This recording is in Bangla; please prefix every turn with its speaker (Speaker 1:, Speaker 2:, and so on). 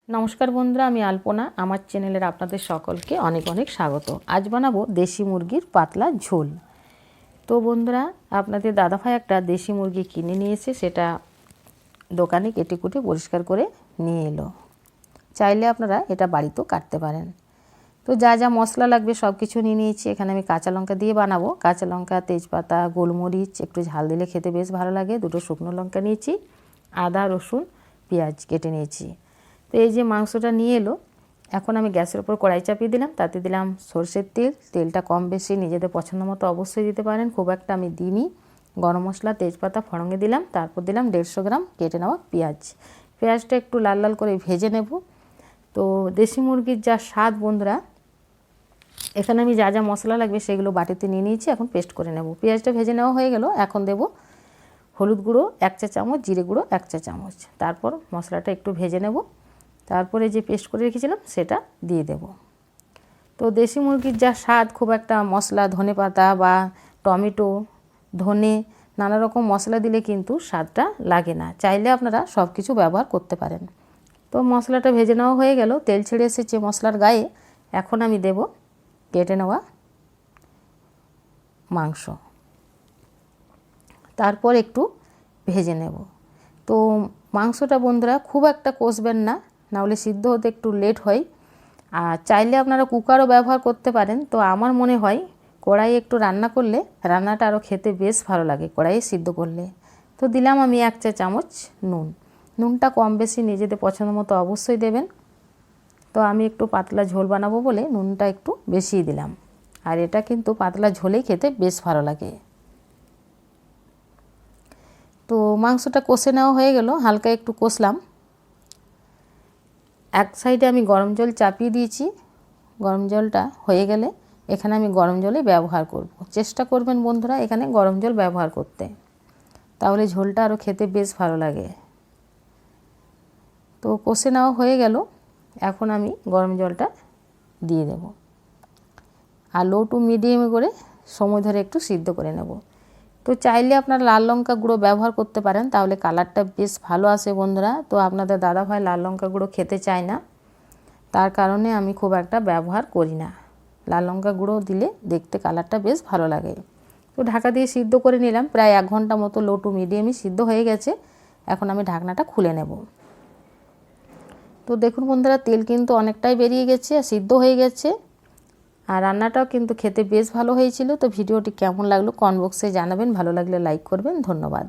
Speaker 1: নমস্কার বন্ধুরা, আমি আলপনা। আমার চ্যানেলের আপনাদের সকলকে অনেক অনেক স্বাগত। আজ বানাবো দেশি মুরগির পাতলা ঝোল। তো বন্ধুরা, আপনাদের দাদাভাই একটা দেশি মুরগি কিনে নিয়েছে, সেটা দোকানে কেটে কুটে পরিষ্কার করে নিয়ে এলো। চাইলে আপনারা এটা বাড়িতেও কাটতে পারেন। তো যা যা মশলা লাগবে সব কিছু নিয়ে নিয়েছি। এখানে আমি কাঁচা লঙ্কা দিয়ে বানাবো। কাঁচা লঙ্কা, তেজপাতা, গোলমরিচ, একটু ঝাল দিলে খেতে বেশ ভালো লাগে, দুটো শুকনো লঙ্কা নিয়েছি, আদা, রসুন, পেঁয়াজ কেটে নিয়েছি। তো এই যে মাংসটা নিয়ে এলো, এখন আমি গ্যাসের উপর কড়াই চাপিয়ে দিলাম, তাতে দিলাম সরষের তেল। তেলটা কম বেশি নিজেদের পছন্দ মতো অবশ্যই দিতে পারেন, খুব একটা আমি দিইনি। গরম মশলা, তেজপাতা ফোড়নে দিলাম, তারপর দিলাম 150 গ্রাম কেটে নেওয়া পেঁয়াজ। পেঁয়াজটা একটু লাল লাল করে ভেজে নেব। তো দেশি মুরগির যা স্বাদ বন্ধুরা, এখানে আমি যা যা মশলা লাগবে সেগুলো বাটিতে নিয়ে নিয়েছি, এখন পেস্ট করে নেব। পেঁয়াজটা ভেজে নেওয়া হয়ে গেল। এখন দেব হলুদ গুঁড়ো 1 চা চামচ, জিরে গুঁড়ো 1 চা চামচ। তারপর মশলাটা একটু ভেজে নেব, তারপরে যে পেস্ট করে রেখেছিলাম সেটা দিয়ে দেব। তো দেশি মুরগির যা স্বাদ, খুব একটা মশলা, ধনেপাতা বা টমেটো, ধনে, নানা রকম মশলা দিলে কিন্তু স্বাদটা লাগে না। চাইলে আপনারা সব কিছু ব্যবহার করতে পারেন। তো মশলাটা ভেজে নেওয়া হয়ে গেল, তেল ছেড়ে এসেছে মশলার গায়ে। এখন আমি দেব কেটে নেওয়া মাংস, তারপর একটু ভেজে নেব। তো মাংসটা বন্ধুরা খুব একটা কষবেন না, নাহলে সিদ্ধ হতে একটু লেট হয়। আর চাইলে আপনারা কুকারও ব্যবহার করতে পারেন। তো আমার মনে হয় কড়াইয়ে একটু রান্না করলে রান্নাটা আরও খেতে বেশ ভালো লাগে কড়াইয়ে সিদ্ধ করলে। তো দিলাম আমি 1 চা চামচ নুন। নুনটা কম বেশি নিজেদের পছন্দ মতো অবশ্যই দেবেন। তো আমি একটু পাতলা ঝোল বানাবো বলে নুনটা একটু বেশিই দিলাম। আর এটা কিন্তু পাতলা ঝোলেই খেতে বেশ ভালো লাগে। তো মাংসটা কষে নেওয়া হয়ে গেল, হালকা একটু কষলাম। এক সাইডে আমি গরম জল চাপিয়ে দিয়েছি। গরম জলটা হয়ে গেলে এখানে আমি গরম জলই ব্যবহার করব। চেষ্টা করবেন বন্ধুরা এখানে গরম জল ব্যবহার করতে, তাহলে ঝোলটা আরও খেতে বেশ ভালো লাগে। তো কষে নেওয়া হয়ে গেল, এখন আমি গরম জলটা দিয়ে দেব। আর লো টু মিডিয়ামে করে সময় ধরে একটু সিদ্ধ করে নেব। তো চাইলে আপনারা লাল লঙ্কা গুঁড়ো ব্যবহার করতে পারেন, তাহলে কালারটা বেশ ভালো আসে বন্ধুরা। তো আপনাদের দাদাভাই লাল লঙ্কা গুঁড়ো খেতে চায় না, তার কারণে আমি খুব একটা ব্যবহার করি না। লাল লঙ্কা গুঁড়ো দিলে দেখতে কালারটা বেশ ভালো লাগে। তো ঢাকা দিয়ে সিদ্ধ করে নিলাম, প্রায় 1 ঘন্টা মতো লো টু মিডিয়ামে সিদ্ধ হয়ে গেছে। এখন আমি ঢাকনাটা খুলে নেব। তো দেখুন বন্ধুরা, তেল কিন্তু অনেকটাই বেরিয়ে গেছে, সিদ্ধ হয়ে গেছে। আর রান্নাটাও কিন্তু খেতে বেশ ভালো হয়েছিল। তো ভিডিওটি কেমন লাগলো কমেন্ট বক্সে জানাবেন, ভালো লাগলে লাইক করবেন। ধন্যবাদ।